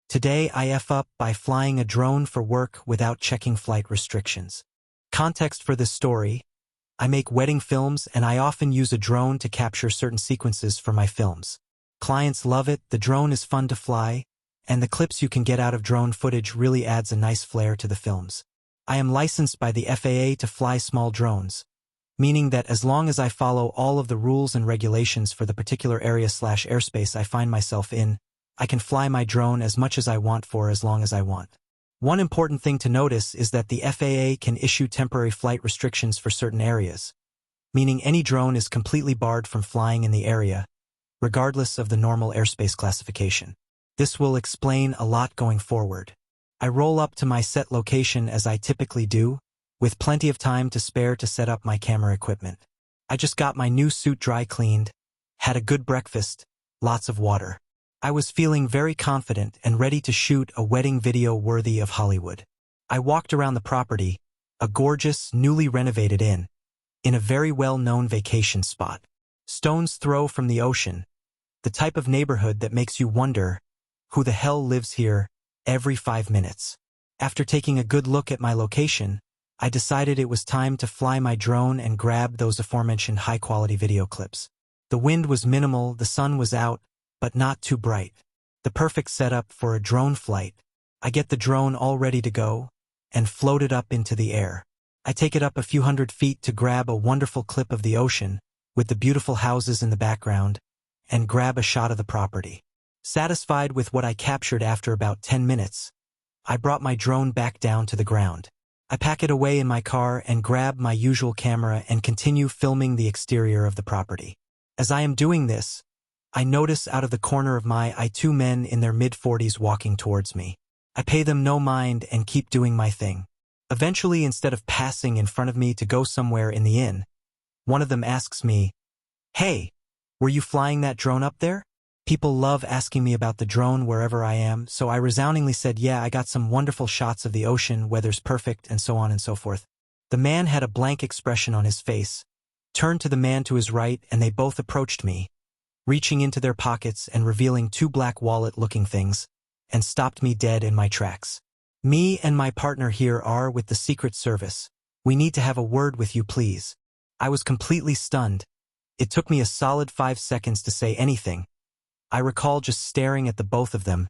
Today I F up by flying a drone for work without checking flight restrictions. Context for this story: I make wedding films and I often use a drone to capture certain sequences for my films. Clients love it, the drone is fun to fly, and the clips you can get out of drone footage really adds a nice flair to the films. I am licensed by the FAA to fly small drones, meaning that as long as I follow all of the rules and regulations for the particular area/airspace I find myself in, I can fly my drone as much as I want for as long as I want. One important thing to notice is that the FAA can issue temporary flight restrictions for certain areas, meaning any drone is completely barred from flying in the area, regardless of the normal airspace classification. This will explain a lot going forward. I roll up to my set location as I typically do, with plenty of time to spare to set up my camera equipment. I just got my new suit dry cleaned, had a good breakfast, lots of water. I was feeling very confident and ready to shoot a wedding video worthy of Hollywood. I walked around the property, a gorgeous, newly renovated inn, in a very well-known vacation spot. Stone's throw from the ocean, the type of neighborhood that makes you wonder, who the hell lives here, every 5 minutes. After taking a good look at my location, I decided it was time to fly my drone and grab those aforementioned high-quality video clips. The wind was minimal, the sun was out, but not too bright. The perfect setup for a drone flight. I get the drone all ready to go, and float it up into the air. I take it up a few hundred feet to grab a wonderful clip of the ocean, with the beautiful houses in the background, and grab a shot of the property. Satisfied with what I captured after about 10 minutes, I brought my drone back down to the ground. I pack it away in my car and grab my usual camera and continue filming the exterior of the property. As I am doing this, I notice out of the corner of my eye 2 men in their mid-40s walking towards me. I pay them no mind and keep doing my thing. Eventually, instead of passing in front of me to go somewhere in the inn, one of them asks me, "Hey, were you flying that drone up there?" People love asking me about the drone wherever I am, so I resoundingly said, "Yeah, I got some wonderful shots of the ocean, weather's perfect," and so on and so forth. The man had a blank expression on his face, turned to the man to his right, and they both approached me, reaching into their pockets and revealing 2 black wallet-looking things, and stopped me dead in my tracks. "Me and my partner here are with the Secret Service. We need to have a word with you, please." I was completely stunned. It took me a solid 5 seconds to say anything. I recall just staring at the both of them,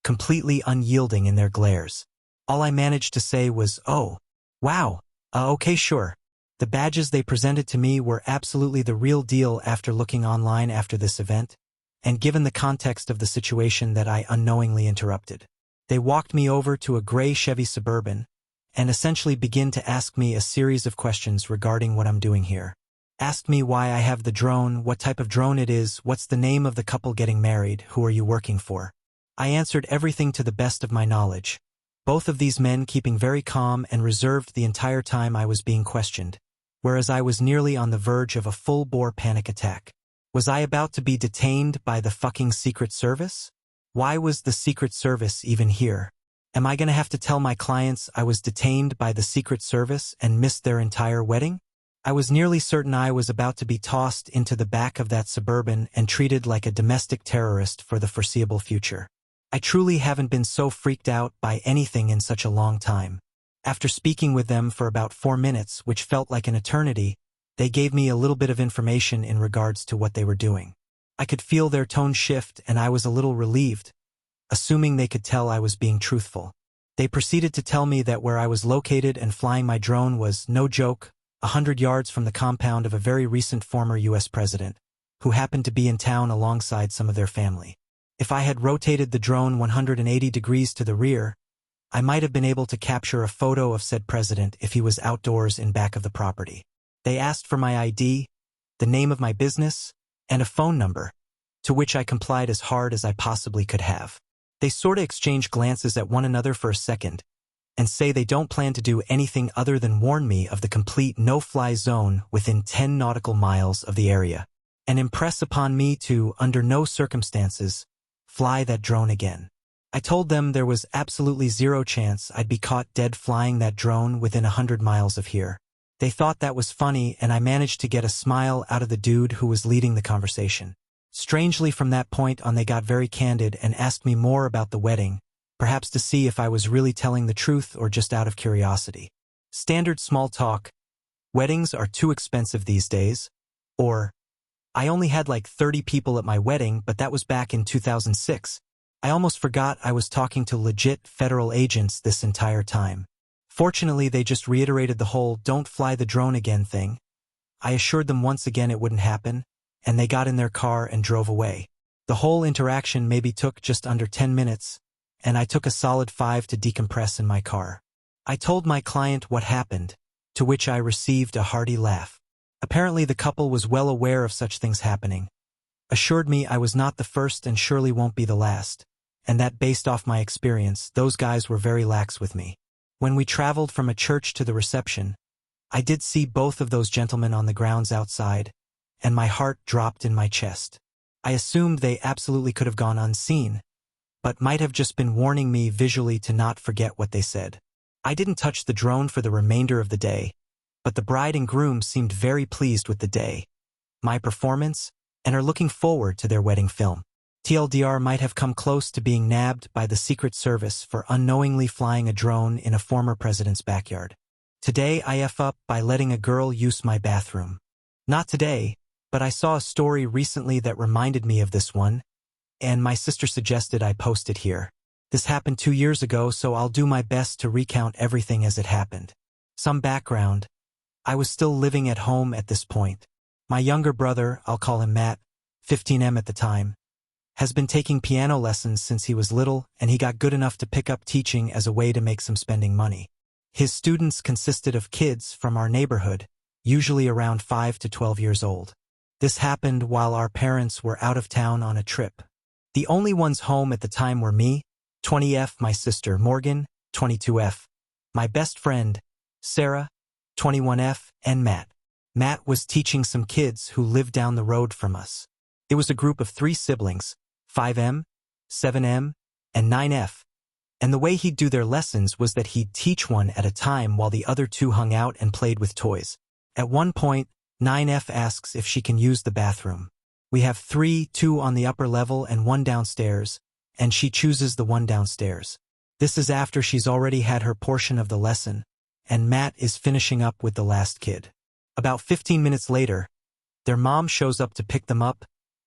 completely unyielding in their glares. All I managed to say was, "Oh, wow, okay, sure." The badges they presented to me were absolutely the real deal after looking online after this event, and given the context of the situation that I unknowingly interrupted. They walked me over to a gray Chevy Suburban, and essentially began to ask me a series of questions regarding what I'm doing here. Asked me why I have the drone, what type of drone it is, what's the name of the couple getting married, who are you working for. I answered everything to the best of my knowledge, both of these men keeping very calm and reserved the entire time I was being questioned, whereas I was nearly on the verge of a full-bore panic attack. Was I about to be detained by the fucking Secret Service? Why was the Secret Service even here? Am I gonna have to tell my clients I was detained by the Secret Service and missed their entire wedding? I was nearly certain I was about to be tossed into the back of that Suburban and treated like a domestic terrorist for the foreseeable future. I truly haven't been so freaked out by anything in such a long time. After speaking with them for about 4 minutes, which felt like an eternity, they gave me a little bit of information in regards to what they were doing. I could feel their tone shift and I was a little relieved, assuming they could tell I was being truthful. They proceeded to tell me that where I was located and flying my drone was, no joke, 100 yards from the compound of a very recent former U.S. president, who happened to be in town alongside some of their family. If I had rotated the drone 180 degrees to the rear, I might have been able to capture a photo of said president if he was outdoors in back of the property. They asked for my ID, the name of my business, and a phone number, to which I complied as hard as I possibly could have. They sorta exchanged glances at one another for a second, and say they don't plan to do anything other than warn me of the complete no-fly zone within 10 nautical miles of the area, and impress upon me to, under no circumstances, fly that drone again. I told them there was absolutely zero chance I'd be caught dead flying that drone within 100 miles of here. They thought that was funny, and I managed to get a smile out of the dude who was leading the conversation. Strangely, from that point on they got very candid and asked me more about the wedding, perhaps to see if I was really telling the truth or just out of curiosity. Standard small talk, weddings are too expensive these days, or I only had like 30 people at my wedding, but that was back in 2006. I almost forgot I was talking to legit federal agents this entire time. Fortunately, they just reiterated the whole "don't fly the drone again" thing. I assured them once again it wouldn't happen, and they got in their car and drove away. The whole interaction maybe took just under 10 minutes, and I took a solid 5 to decompress in my car. I told my client what happened, to which I received a hearty laugh. Apparently the couple was well aware of such things happening, assured me I was not the first and surely won't be the last, and that based off my experience, those guys were very lax with me. When we traveled from a church to the reception, I did see both of those gentlemen on the grounds outside, and my heart dropped in my chest. I assumed they absolutely could have gone unseen, but might have just been warning me visually to not forget what they said. I didn't touch the drone for the remainder of the day, but the bride and groom seemed very pleased with the day, my performance, and are looking forward to their wedding film. TLDR might have come close to being nabbed by the Secret Service for unknowingly flying a drone in a former president's backyard. Today I F up by letting a girl use my bathroom. Not today, but I saw a story recently that reminded me of this one, and my sister suggested I post it here. This happened 2 years ago, so I'll do my best to recount everything as it happened. Some background. I was still living at home at this point. My younger brother, I'll call him Matt, 15M at the time, has been taking piano lessons since he was little, and he got good enough to pick up teaching as a way to make some spending money. His students consisted of kids from our neighborhood, usually around 5 to 12 years old. This happened while our parents were out of town on a trip. The only ones home at the time were me, 20F, my sister Morgan, 22F, my best friend, Sarah, 21F, and Matt. Matt was teaching some kids who lived down the road from us. It was a group of 3 siblings, 5M, 7M, and 9F, and the way he'd do their lessons was that he'd teach one at a time while the other 2 hung out and played with toys. At one point, 9F asks if she can use the bathroom. We have 3, 2 on the upper level and 1 downstairs, and she chooses the one downstairs. This is after she's already had her portion of the lesson, and Matt is finishing up with the last kid. About 15 minutes later, their mom shows up to pick them up,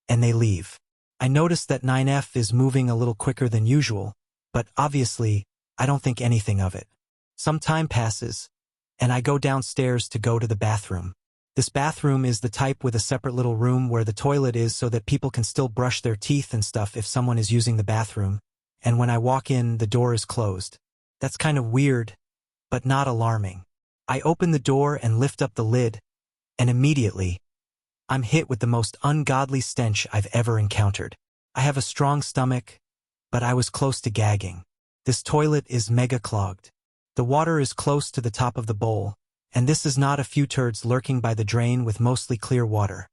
and they leave. I notice that 9F is moving a little quicker than usual, but obviously, I don't think anything of it. Some time passes, and I go downstairs to go to the bathroom. This bathroom is the type with a separate little room where the toilet is so that people can still brush their teeth and stuff if someone is using the bathroom, and when I walk in, the door is closed. That's kind of weird, but not alarming. I open the door and lift up the lid, and immediately, I'm hit with the most ungodly stench I've ever encountered. I have a strong stomach, but I was close to gagging. This toilet is mega clogged. The water is close to the top of the bowl, and this is not a few turds lurking by the drain with mostly clear water.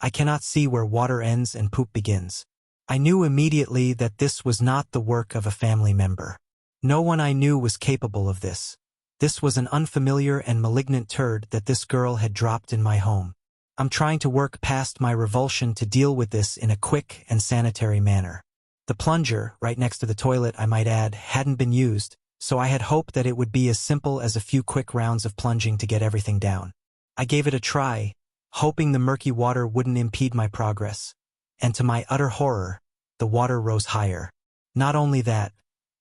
I cannot see where water ends and poop begins. I knew immediately that this was not the work of a family member. No one I knew was capable of this. This was an unfamiliar and malignant turd that this girl had dropped in my home. I'm trying to work past my revulsion to deal with this in a quick and sanitary manner. The plunger, right next to the toilet I might add, hadn't been used, so I had hoped that it would be as simple as a few quick rounds of plunging to get everything down. I gave it a try, hoping the murky water wouldn't impede my progress, and to my utter horror, the water rose higher. Not only that,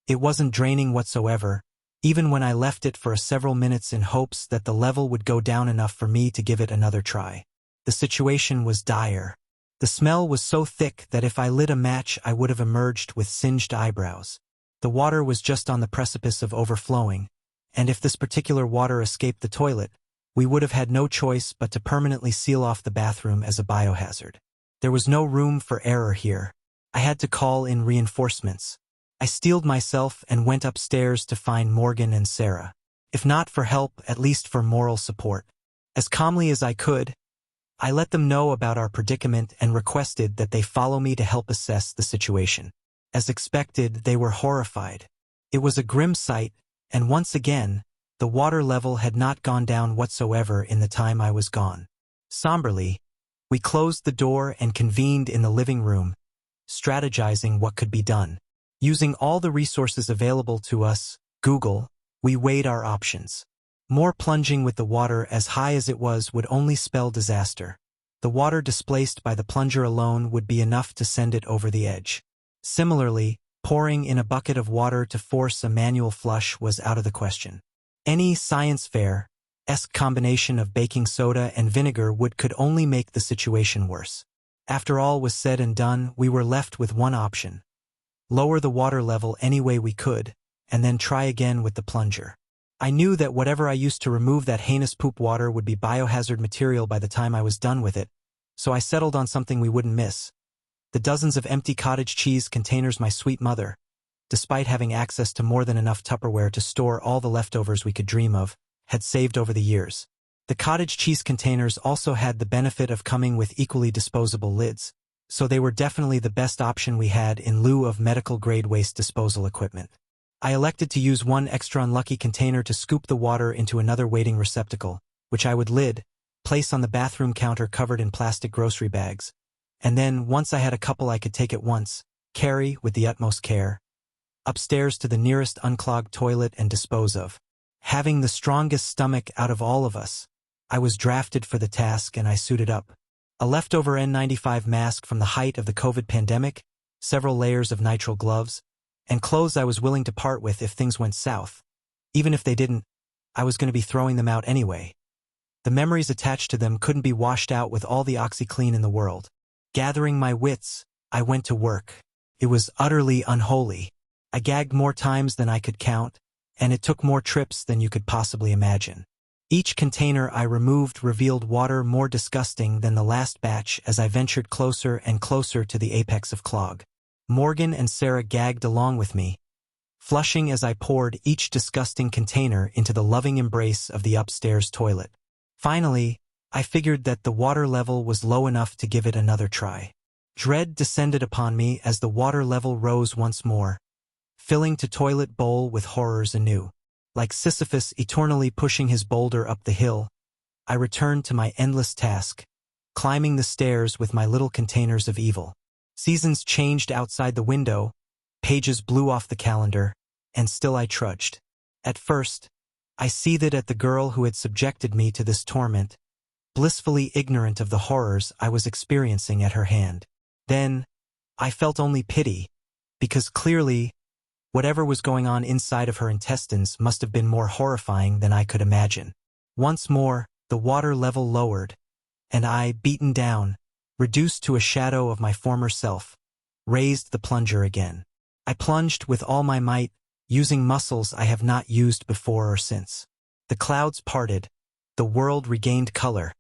it wasn't draining whatsoever, even when I left it for several minutes in hopes that the level would go down enough for me to give it another try. The situation was dire. The smell was so thick that if I lit a match I would have emerged with singed eyebrows. The water was just on the precipice of overflowing, and if this particular water escaped the toilet, we would have had no choice but to permanently seal off the bathroom as a biohazard. There was no room for error here. I had to call in reinforcements. I steeled myself and went upstairs to find Morgan and Sarah. If not for help, at least for moral support. As calmly as I could, I let them know about our predicament and requested that they follow me to help assess the situation. As expected, they were horrified. It was a grim sight, and once again, the water level had not gone down whatsoever in the time I was gone. Somberly, we closed the door and convened in the living room, strategizing what could be done. Using all the resources available to us, Google, we weighed our options. More plunging with the water as high as it was would only spell disaster. The water displaced by the plunger alone would be enough to send it over the edge. Similarly, pouring in a bucket of water to force a manual flush was out of the question. Any science fair-esque combination of baking soda and vinegar could only make the situation worse. After all was said and done, we were left with one option. Lower the water level any way we could, and then try again with the plunger. I knew that whatever I used to remove that heinous poop water would be biohazard material by the time I was done with it, so I settled on something we wouldn't miss. The dozens of empty cottage cheese containers my sweet mother, despite having access to more than enough Tupperware to store all the leftovers we could dream of, had saved over the years. The cottage cheese containers also had the benefit of coming with equally disposable lids, so they were definitely the best option we had in lieu of medical-grade waste disposal equipment. I elected to use one extra unlucky container to scoop the water into another waiting receptacle, which I would place on the bathroom counter covered in plastic grocery bags, and then, once I had a couple I could take at once, carry, with the utmost care, upstairs to the nearest unclogged toilet and dispose of. Having the strongest stomach out of all of us, I was drafted for the task and I suited up. A leftover N95 mask from the height of the COVID pandemic, several layers of nitrile gloves, and clothes I was willing to part with if things went south. Even if they didn't, I was going to be throwing them out anyway. The memories attached to them couldn't be washed out with all the OxyClean in the world. Gathering my wits, I went to work. It was utterly unholy. I gagged more times than I could count, and it took more trips than you could possibly imagine. Each container I removed revealed water more disgusting than the last batch as I ventured closer and closer to the apex of clog. Morgan and Sarah gagged along with me, flushing as I poured each disgusting container into the loving embrace of the upstairs toilet. Finally, I figured that the water level was low enough to give it another try. Dread descended upon me as the water level rose once more, filling the toilet bowl with horrors anew. Like Sisyphus eternally pushing his boulder up the hill, I returned to my endless task, climbing the stairs with my little containers of evil. Seasons changed outside the window, pages blew off the calendar, and still I trudged. At first, I seethed at the girl who had subjected me to this torment, blissfully ignorant of the horrors I was experiencing at her hand. Then, I felt only pity, because clearly, whatever was going on inside of her intestines must have been more horrifying than I could imagine. Once more, the water level lowered, and I, beaten down, reduced to a shadow of my former self, raised the plunger again. I plunged with all my might, using muscles I have not used before or since. The clouds parted, the world regained color,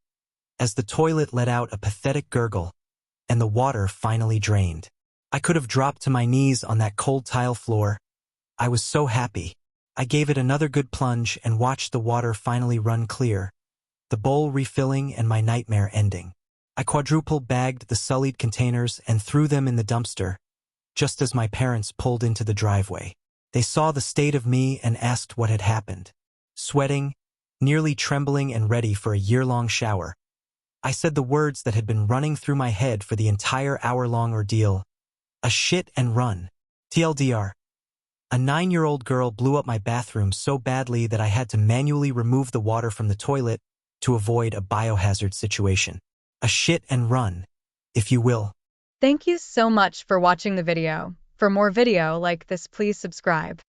as the toilet let out a pathetic gurgle, and the water finally drained. I could have dropped to my knees on that cold tile floor. I was so happy. I gave it another good plunge and watched the water finally run clear, the bowl refilling and my nightmare ending. I quadruple-bagged the sullied containers and threw them in the dumpster, just as my parents pulled into the driveway. They saw the state of me and asked what had happened. Sweating, nearly trembling and ready for a year-long shower, I said the words that had been running through my head for the entire hour-long ordeal. A shit and run. TLDR. A 9-year-old girl blew up my bathroom so badly that I had to manually remove the water from the toilet to avoid a biohazard situation. A shit and run, if you will. Thank you so much for watching the video. For more video like this, please subscribe.